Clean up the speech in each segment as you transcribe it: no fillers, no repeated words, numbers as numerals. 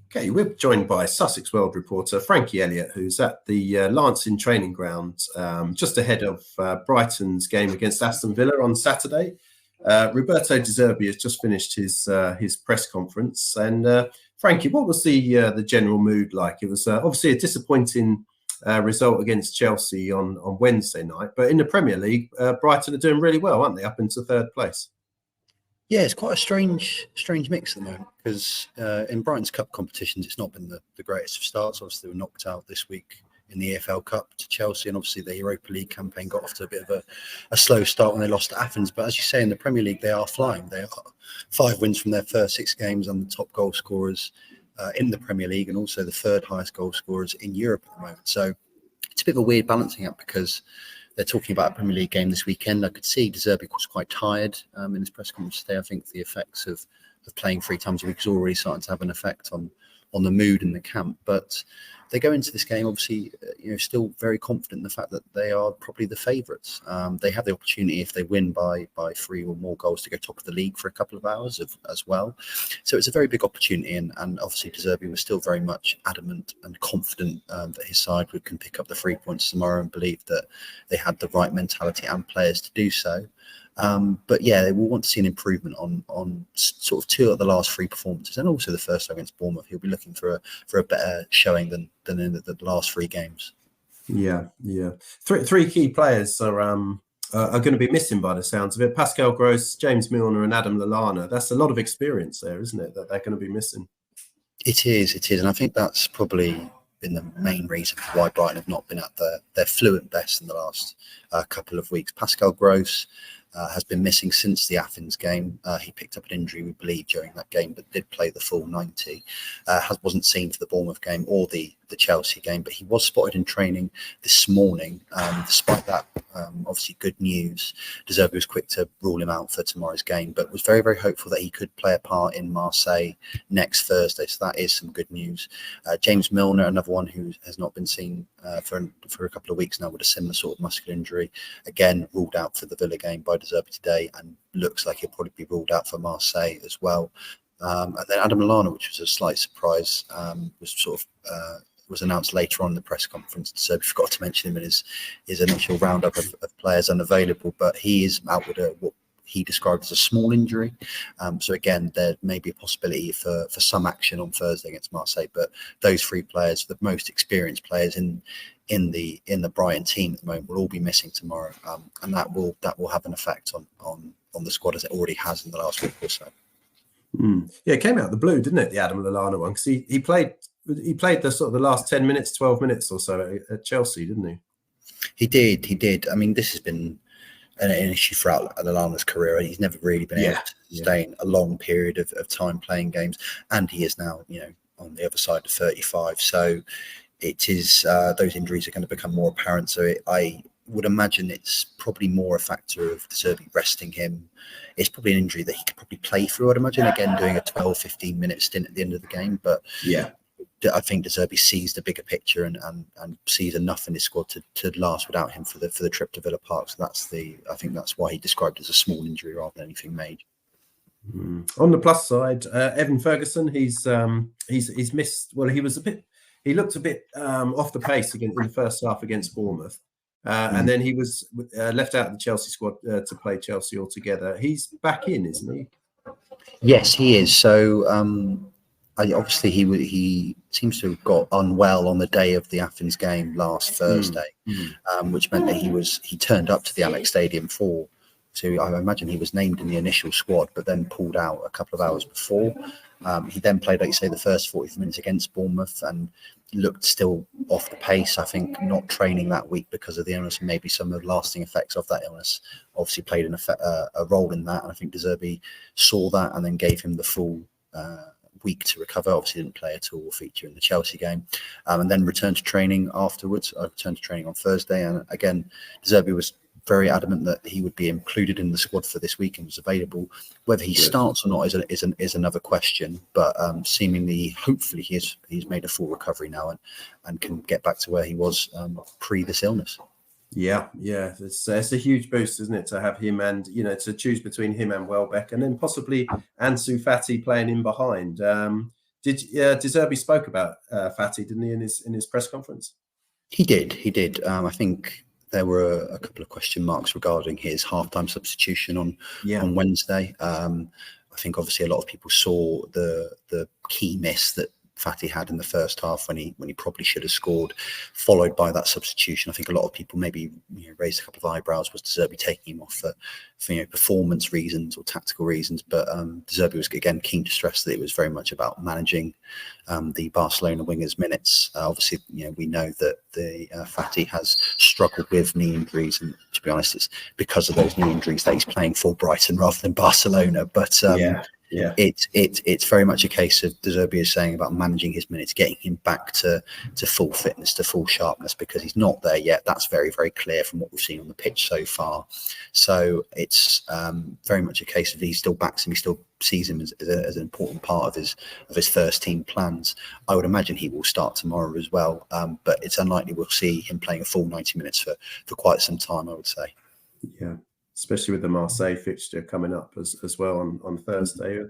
Okay, we're joined by Sussex World reporter Frankie Elliott, who's at the Lancing training ground just ahead of Brighton's game against Aston Villa on Saturday. Roberto De Zerbi has just finished his press conference. And Frankie, what was the general mood like? It was obviously a disappointing result against Chelsea on Wednesday night, but in the Premier League, Brighton are doing really well, aren't they? Up into third place. Yeah, it's quite a strange mix at the moment because in Brighton's cup competitions, it's not been the greatest of starts. Obviously, they were knocked out this week in the EFL Cup to Chelsea, and obviously the Europa League campaign got off to a bit of a slow start when they lost to Athens. But as you say, in the Premier League, they are flying. They are 5 wins from their first 6 games and the top goal scorers in the Premier League, and also the third highest goal scorers in Europe at the moment. So it's a bit of a weird balancing act because they're talking about a Premier League game this weekend. I could see De Zerbi was quite tired in his press conference today. I think the effects of playing 3 times a week is already starting to have an effect on the mood in the camp. But they go into this game, obviously, still very confident in the fact that they are probably the favourites. They have the opportunity, if they win by 3 or more goals, to go top of the league for a couple of hours as well. So it's a very big opportunity, and obviously De Zerbi was still very much adamant and confident that his side can pick up the 3 points tomorrow, and believed that they had the right mentality and players to do so. But yeah, they will want to see an improvement on sort of 2 of the last 3 performances, and also the first against Bournemouth. He'll be looking for a better showing than in the last 3 games. Yeah. Three key players are going to be missing by the sounds of it. Pascal Gross, James Milner, and Adam Lallana. That's a lot of experience there, isn't it? That they're going to be missing. It is, and I think that's probably been the main reason for why Brighton have not been at their fluent best in the last couple of weeks. Pascal Gross has been missing since the Athens game. He picked up an injury, we believe, during that game, but did play the full 90. Wasn't seen for the Bournemouth game or the Chelsea game, but he was spotted in training this morning. Despite that, obviously good news, De Zerbi was quick to rule him out for tomorrow's game, but was very, very hopeful that he could play a part in Marseille next Thursday. So that is some good news. James Milner, another one who has not been seen for a couple of weeks now with a similar sort of muscular injury, again ruled out for the Villa game by De Zerbi today, and looks like he'll probably be ruled out for Marseille as well. And then Adam Lallana, which was a slight surprise, was announced later on in the press conference. So we forgot to mention him in his initial roundup of players unavailable, but he is out with what he described as a small injury. So again, there may be a possibility for some action on Thursday against Marseille, but those 3 players, the most experienced players in the Brighton team at the moment, will all be missing tomorrow, and that will have an effect on the squad, as it already has in the last week or so. Yeah, it came out of the blue, didn't it, the Adam Lallana one? Because he played the sort of the last 10 minutes, 12 minutes or so at Chelsea, didn't he? He did. I mean, this has been an issue throughout Lallana's career. He's never really been able to sustain a long period of time playing games, and he is now, on the other side of 35. So it is those injuries are going to become more apparent. So I would imagine it's probably more a factor of De Zerbi resting him. It's probably an injury that he could probably play through, I'd imagine, again doing a 12-15 minute stint at the end of the game. But yeah, I think De Zerbi sees the bigger picture and sees enough in his squad to last without him for the trip to Villa Park. So I think that's why he described it as a small injury rather than anything major. On the plus side, Evan Ferguson, he's missed. Well, he looked a bit off the pace in the first half against Bournemouth. And then he was left out of the Chelsea squad to play Chelsea altogether. He's back in, isn't he? Yes, he is. So obviously he seems to have got unwell on the day of the Athens game last Thursday, which meant that he turned up to the Amex Stadium I imagine he was named in the initial squad, but then pulled out a couple of hours before. He then played, like you say, the first 40 minutes against Bournemouth and looked still off the pace. I think not training that week because of the illness and maybe some of the lasting effects of that illness obviously played a role in that. And I think De Zerbi saw that and then gave him the full week to recover. Obviously didn't play at all or feature in the Chelsea game, and then returned to training afterwards. I returned to training on Thursday, and again, De Zerbi was very adamant that he would be included in the squad for this week and was available. Whether he starts or not is another question, but seemingly, hopefully, he's made a full recovery now and can get back to where he was pre this illness. Yeah, it's a huge boost, isn't it, to have him and to choose between him and Welbeck, and then possibly Ansu Fati playing in behind. De Zerbi spoke about Fati, didn't he, in his press conference? He did. I think there were a couple of question marks regarding his halftime substitution on Wednesday. I think obviously a lot of people saw the key miss that Fati had in the first half when he probably should have scored, followed by that substitution. I think a lot of people maybe raised a couple of eyebrows. Was De Zerbi taking him off for performance reasons or tactical reasons? But De Zerbi was again keen to stress that it was very much about managing the Barcelona wingers' minutes. Obviously, we know that the Fati has struggled with knee injuries, and to be honest, it's because of those knee injuries that he's playing for Brighton rather than Barcelona. But it's very much a case of De Zerbi is saying about managing his minutes, getting him back to full fitness, to full sharpness, because he's not there yet. That's very, very clear from what we've seen on the pitch so far. So it's very much a case of he still backs him, he still sees him as an important part of his first team plans. I would imagine he will start tomorrow as well, but it's unlikely we'll see him playing a full 90 minutes for quite some time, I would say. Yeah. Especially with the Marseille fixture coming up as well on Thursday.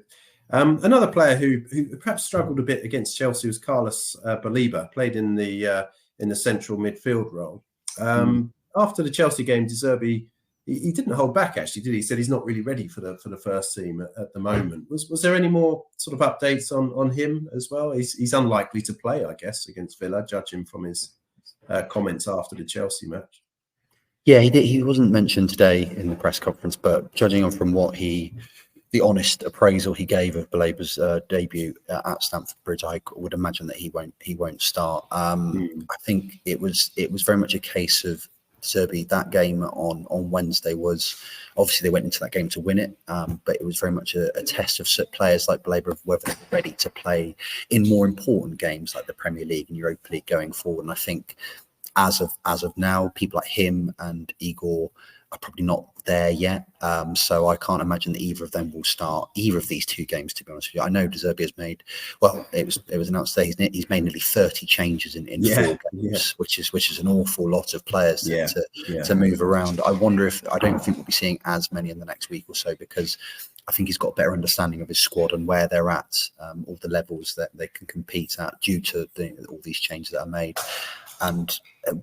Another player who perhaps struggled a bit against Chelsea was Carlos Baleba, played in the central midfield role. After the Chelsea game, De Zerbi, he didn't hold back, actually, did he? He said he's not really ready for the first team at the moment. Was there any more sort of updates on him as well? He's unlikely to play, I guess, against Villa, judging from his comments after the Chelsea match. Yeah, he did. He wasn't mentioned today in the press conference, but judging on from the honest appraisal he gave of Baleba's debut at Stamford Bridge, I would imagine that he won't start. I think it was very much a case of Zerbi. That game on Wednesday was obviously they went into that game to win it, but it was very much a test of players like Baleba of whether they're ready to play in more important games like the Premier League and Europa League going forward. And I think as of now, people like him and Igor are probably not there yet. So I can't imagine that either of them will start either of these two games, to be honest with you. I know De Zerbi has made, it was announced today, he's made nearly 30 changes in 4 games, which is an awful lot of players to move around. I don't think we'll be seeing as many in the next week or so, because I think he's got a better understanding of his squad and where they're at, all the levels that they can compete at due to all these changes that are made. And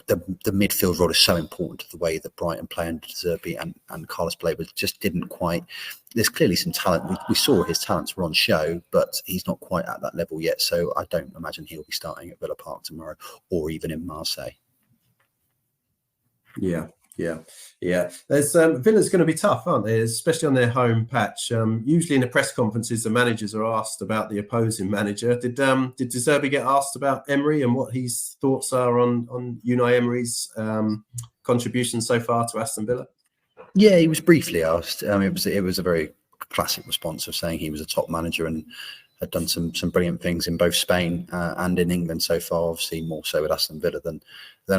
the midfield role is so important to the way that Brighton play, and De Zerbi and Carlos Baleba just didn't quite. There's clearly some talent. We saw his talents were on show, but he's not quite at that level yet. So I don't imagine he'll be starting at Villa Park tomorrow, or even in Marseille. Yeah. There's Villa's going to be tough, aren't they? Especially on their home patch. Usually in the press conferences, the managers are asked about the opposing manager. Did De Zerbi get asked about Emery and what his thoughts are on Unai Emery's contribution so far to Aston Villa? Yeah, he was briefly asked. It was a very classic response of saying he was a top manager and had done some brilliant things in both Spain and in England so far. Obviously, more so at Aston Villa than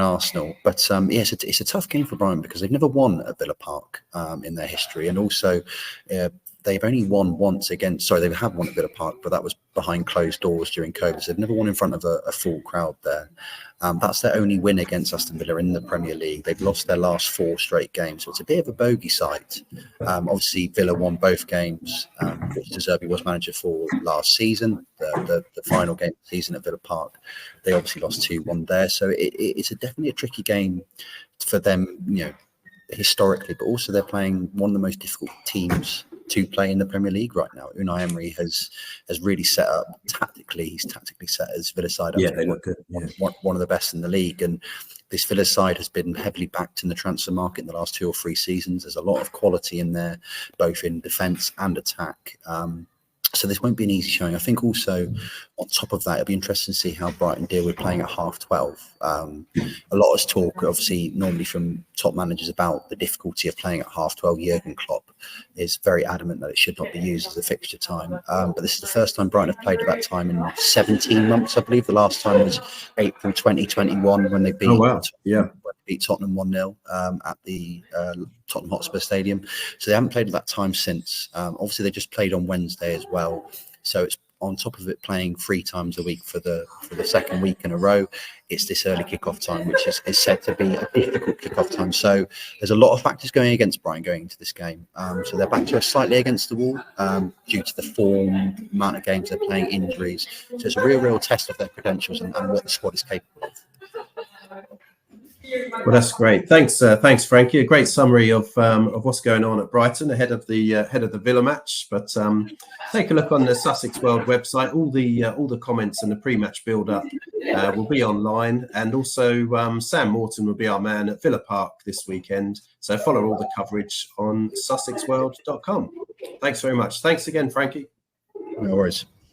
Arsenal. But yes, it's a tough game for Brighton because they've never won at Villa Park in their history, and also they've only won once against. Sorry, they have won at Villa Park, but that was behind closed doors during COVID. So they've never won in front of a full crowd there. That's their only win against Aston Villa in the Premier League. They've lost their last 4 straight games, so it's a bit of a bogey site. Obviously, Villa won both games, which De Zerbi was manager for last season, the final game of the season at Villa Park. They obviously lost 2-1 there, so it's definitely a tricky game for them, historically, but also they're playing one of the most difficult teams to play in the Premier League right now. Unai Emery has really set up tactically. He's tactically set his Villa side up. Yeah, they look good. One of the best in the league, and this Villa side has been heavily backed in the transfer market in the last 2 or 3 seasons. There's a lot of quality in there, both in defence and attack. So this won't be an easy showing. I think also on top of that, it'll be interesting to see how Brighton deal with playing at half-12. A lot of talk, obviously, normally from top managers about the difficulty of playing at half-12. Jurgen Klopp is very adamant that it should not be used as a fixture time. But this is the first time Brighton have played at that time in 17 months, I believe. The last time was April 2021 when they beat Tottenham 1-0 at the Tottenham Hotspur Stadium. So they haven't played at that time since. Obviously, they just played on Wednesday as well. So it's on top of it playing 3 times a week for the second week in a row, it's this early kickoff time, which is said to be a difficult kickoff time. So there's a lot of factors going against Brighton going into this game. So they're back to us slightly against the wall due to the form, amount of games they're playing, injuries. So it's a real test of their credentials and what the squad is capable of. Well, that's great. Thanks, Frankie. A great summary of what's going on at Brighton ahead of the Villa match. But take a look on the Sussex World website. All the comments and the pre-match build-up will be online, and also Sam Morton will be our man at Villa Park this weekend. So follow all the coverage on SussexWorld.com. Thanks very much. Thanks again, Frankie. No worries.